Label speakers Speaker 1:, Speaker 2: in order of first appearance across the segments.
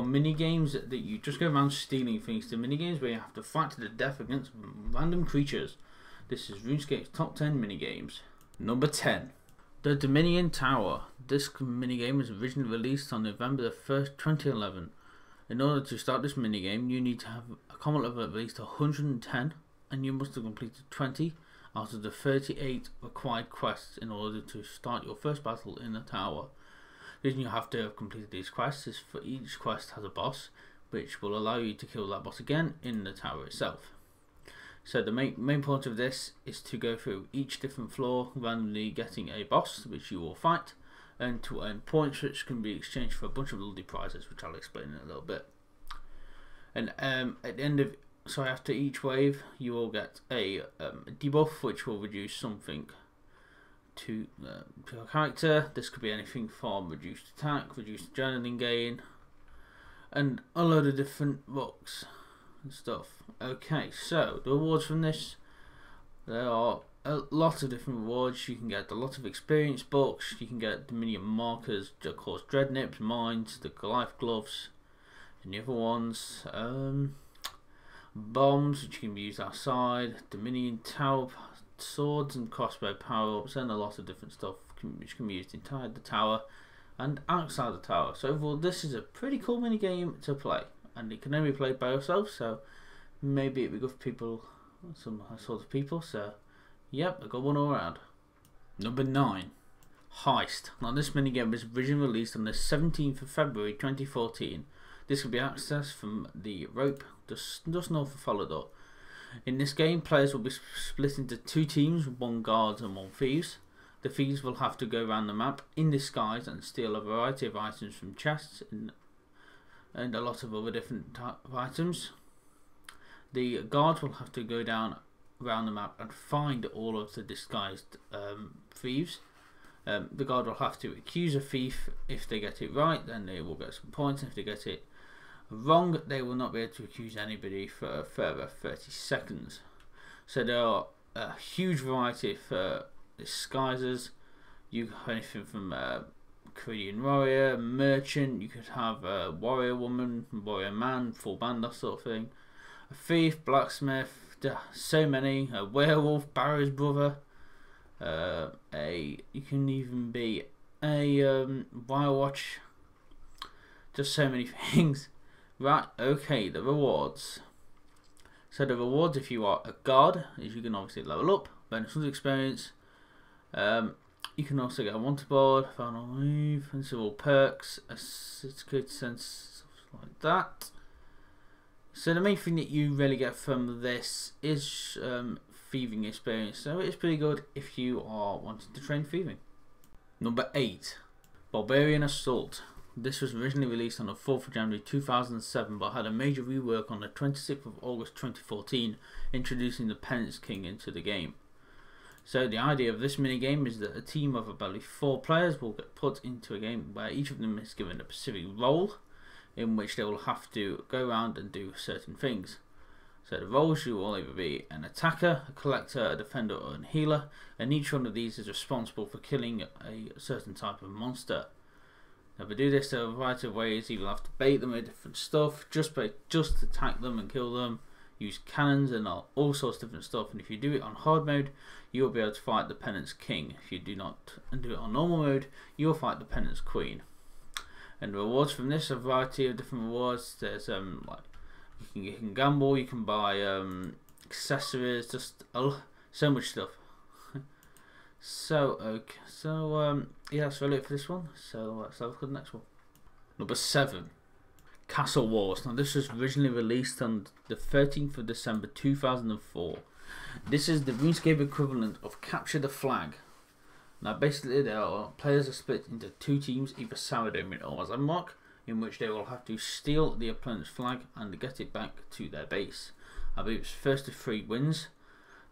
Speaker 1: mini games that you just go around stealing things to mini games where you have to fight to the death against random creatures. This is RuneScape's top 10 mini games. Number 10, the Dominion Tower. This minigame was originally released on November the 1st, 2011. In order to start this minigame, you need to have a common level of at least 110, and you must have completed 20 out of the 38 required quests in order to start your first battle in the tower. The reason you have to have completed these quests is for each quest has a boss, which will allow you to kill that boss again in the tower itself. So the main point of this is to go through each different floor, randomly getting a boss which you will fight, and to earn points which can be exchanged for a bunch of bloody prizes, which I'll explain in a little bit. And at the end of, after each wave, you will get a debuff which will reduce something to your character. This could be anything from reduced attack, reduced adrenaline gain, and a load of different rocks and stuff. Okay, so the rewards from this, there are a lot of different rewards. You can get a lot of experience books, you can get Dominion markers, of course dread nips, mines, the Goliath gloves, and the other ones, bombs which can be used outside, Dominion tower swords and crossbow power-ups, and a lot of different stuff which can be used inside the tower and outside the tower. So overall, this is a pretty cool mini game to play, and it can only be played by yourself, so maybe it'd be good for people, some sort of people. So yep, I got one all around. Number 9, Heist. Now this minigame was originally released on the 17th of February 2014. This can be accessed from the rope just north of Falador. In this game, players will be split into 2 teams, 1 guards and 1 thieves. The thieves will have to go around the map in disguise and steal a variety of items from chests and a lot of other different type of items. The guards will have to go down around the map and find all of the disguised thieves. The guard will have to accuse a thief. If they get it right, then they will get some points, and if they get it wrong, they will not be able to accuse anybody for a further 30 seconds. So there are a huge variety of disguises. You have anything from Korean warrior, merchant, you could have a warrior woman, warrior man, full band, that sort of thing. A thief, blacksmith, so many. A werewolf, Barrow's brother. You can even be a Firewatch. Just so many things. Right, okay, the rewards. So the rewards, if you are a guard, is you can obviously level up, bonus experience. You can also get a wanted board, final move, and several perks, a security sense, stuff like that. So the main thing that you really get from this is thieving experience. So it's pretty good if you are wanting to train thieving. Number 8, Barbarian Assault. This was originally released on the 4th of January 2007, but had a major rework on the 26th of August 2014, introducing the Penance King into the game. So the idea of this minigame is that a team of about 4 players will get put into a game where each of them is given a specific role, in which they will have to go around and do certain things. So the roles, you will either be an attacker, a collector, a defender, or a healer, and each one of these is responsible for killing a certain type of monster. Now to do this, there are a variety of ways. You will have to bait them with different stuff, just attack them and kill them, use cannons and all sorts of different stuff. And if you do it on hard mode, you will be able to fight the Penance King. If you do not do it on normal mode, you will fight the Penance Queen. And the rewards from this, a variety of different rewards. There's like you can gamble, you can buy accessories, just so much stuff. So okay, yeah, that's really it for this one. So let's have a look at the next one. Number 7, Castle Wars. Now this was originally released on the 13th of December 2004. This is the RuneScape equivalent of Capture the Flag. Now basically players are split into 2 teams, either Sourdough or Zamrock, in which they will have to steal the opponent's flag and get it back to their base. I believe it's first to 3 wins.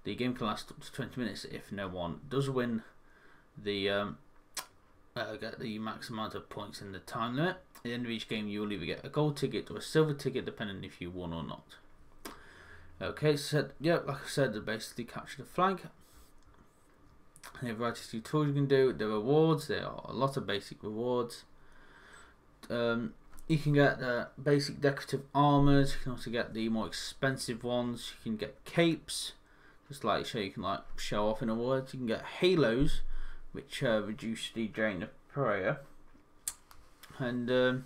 Speaker 1: The game can last up to 20 minutes if no one does win the get the max amount of points in the time limit. At the end of each game, you will either get a gold ticket or a silver ticket, depending if you won or not. Okay, so yeah, like I said, they basically capture the flag. And a variety of tools you can do. The rewards, there are a lot of basic rewards. You can get basic decorative armors. You can also get the more expensive ones. You can get capes, just like so you can like show off. In other words, you can get halos, which reduce the drain of prayer, and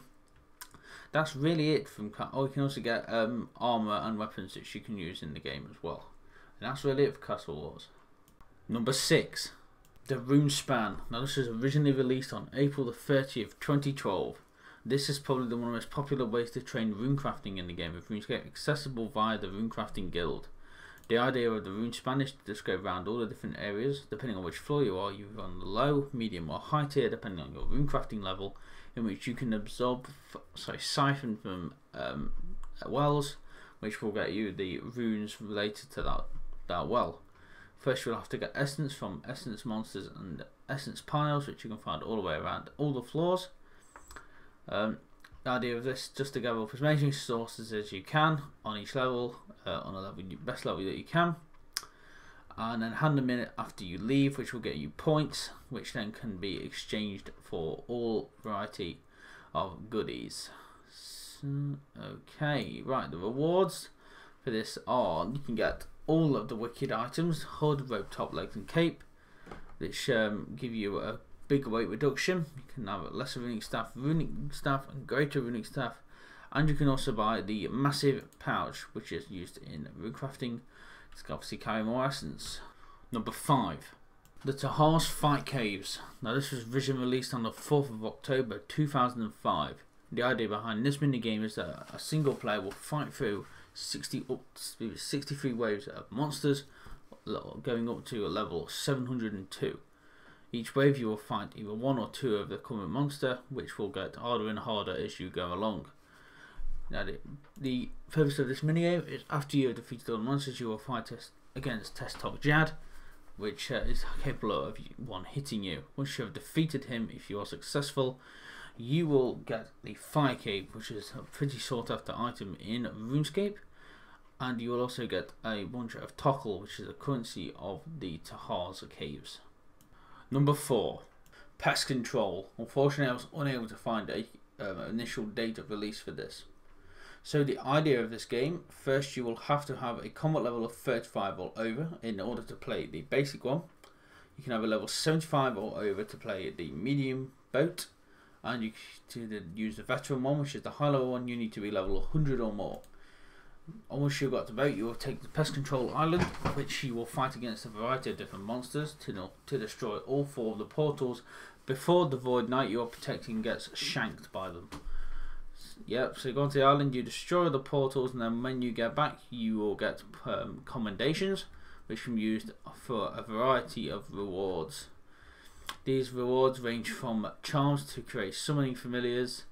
Speaker 1: that's really it from. Oh, you can also get armor and weapons which you can use in the game as well. And that's really it for Castle Wars. Number 6, the Runespan. Now this was originally released on April the 30th, 2012. This is probably one of the most popular ways to train runecrafting in the game, with RuneScape accessible via the Runecrafting Guild. The idea of the Runespan is to just go around all the different areas, depending on which floor you are, you're on the low, medium or high tier, depending on your runecrafting level, in which you can siphon from wells, which will get you the runes related to that well. First you'll have to get essence from essence monsters and essence piles, which you can find all the way around all the floors. The idea of this, just to gather up as many sources as you can on each level, on a level, best level that you can, and then hand them in after you leave, which will get you points, which then can be exchanged for all variety of goodies. So, okay, right, the rewards for this are, you can get all of the wicked items: hood, rope top, legs and cape, which give you a big weight reduction. You can have lesser runic staff, and greater runic staff, and you can also buy the massive pouch, which is used in runecrafting. It's obviously carry more essence. Number 5, the Tahars Fight Caves. Now this was originally released on the 4th of October 2005. The idea behind this minigame is that a single player will fight through 63 waves of monsters, going up to a level 702. Each wave you will fight either one or two of the current monster, which will get harder and harder as you go along. Now the purpose of this minigame is, after you have defeated all the monsters, you will fight against Testop Jad, which is capable of one hitting you. Once you have defeated him, if you are successful, you will get the Fire Cave, which is a pretty sought after item in RuneScape, and you will also get a bunch of Tokkul, which is a currency of the Tahars Caves. Number 4, Pest Control. Unfortunately, I was unable to find a initial date of release for this. So the idea of this game, first you will have to have a combat level of 35 or over in order to play the basic one. You can have a level 75 or over to play the medium boat, and to use the veteran one, which is the high level one, you need to be level 100 or more. Once you've got the boat, you will take the Pest Control Island, which you will fight against a variety of different monsters to destroy all 4 of the portals before the Void Knight you are protecting gets shanked by them. Yep, so you go onto the island, you destroy the portals, and then when you get back you will get commendations, which can be used for a variety of rewards. These rewards range from charms to create summoning familiars,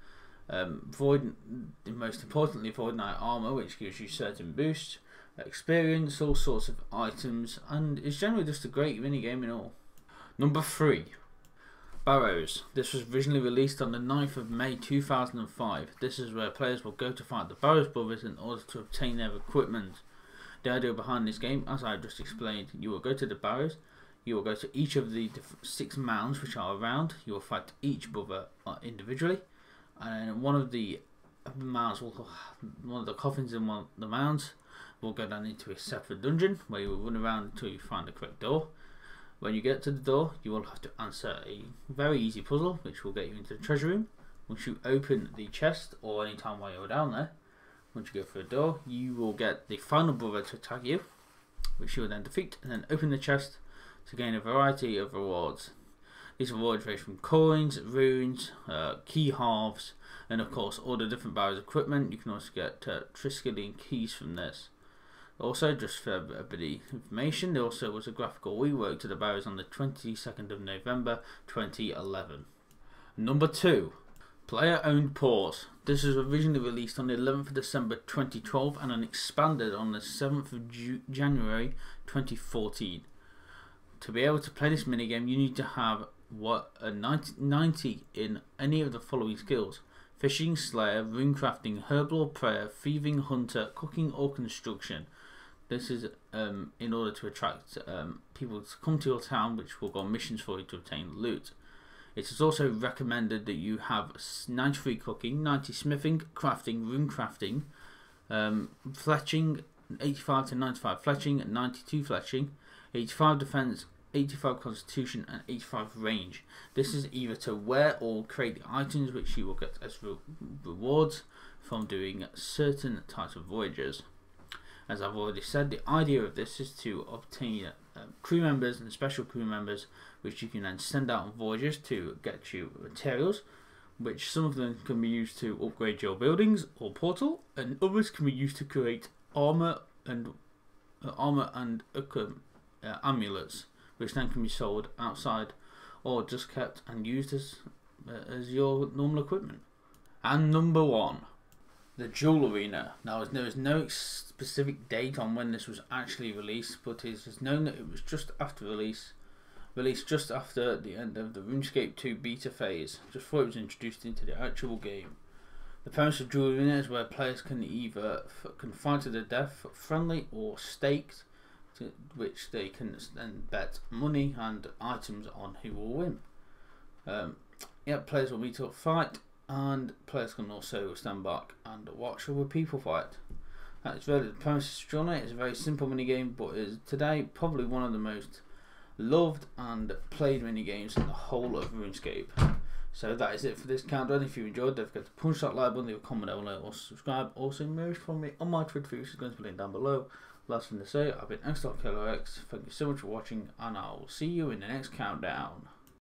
Speaker 1: most importantly Void Knight armor, which gives you certain boosts, experience, all sorts of items, and it's generally just a great minigame in all. Number 3, Barrows. This was originally released on the 9th of May 2005. This is where players will go to fight the Barrows brothers in order to obtain their equipment. The idea behind this game, as I just explained, you will go to the Barrows, you will go to each of the 6 mounds which are around, you will fight each brother individually, and one of the mounds one of the coffins in one of the mounds will go down into a separate dungeon where you will run around until you find the correct door. When you get to the door, you will have to answer a very easy puzzle, which will get you into the treasure room. Once you open the chest, or any time while you're down there, once you go through the door, you will get the final brother to attack you, which you will then defeat, and then open the chest to gain a variety of rewards. These rewards range from coins, runes, key halves, and of course all the different Barrows equipment. You can also get Triskelion keys from this. Also, just for a bit of information, there also was a graphical rework to the Barrows on the 22nd of November 2011. Number 2, Player Owned Port. This was originally released on the 11th of December 2012 and then expanded on the 7th of January 2014. To be able to play this minigame, you need to have a 90 in any of the following skills: fishing, slayer, runecrafting, herbal, prayer, thieving, hunter, cooking or construction. This is in order to attract people to come to your town, which will go on missions for you to obtain loot. It is also recommended that you have 93 cooking, 90 smithing, crafting, rune crafting, fletching, 85 to 95 fletching, 92 fletching, 85 defense, 85 constitution, and 85 range. This is either to wear or create the items which you will get as rewards from doing certain types of voyages. As I've already said, the idea of this is to obtain crew members and special crew members, which you can then send out on voyages to get you materials, which some of them can be used to upgrade your buildings or portal, and others can be used to create armor and amulets, which then can be sold outside or just kept and used as your normal equipment. And number 1, the Jewel Arena. Now, there is no specific date on when this was actually released, but it is known that it was just after released just after the end of the Runescape 2 beta phase, just before it was introduced into the actual game. The premise of Jewel Arena is where players can either fight to the death friendly or staked, which they can then bet money and items on who will win. Players will meet up, fight, and players can also stand back and watch other people fight. That's really the premise of Jewel Arena. It's a very simple minigame, but is today probably one of the most loved and played minigames in the whole of RuneScape. So that is it for this countdown. If you enjoyed, don't forget to punch that like button, leave a comment down below, or subscribe. Also, merch from me on my Twitter, which is going to be linked down below. Last thing to say, I've been X.KillerX. Thank you so much for watching, and I will see you in the next countdown.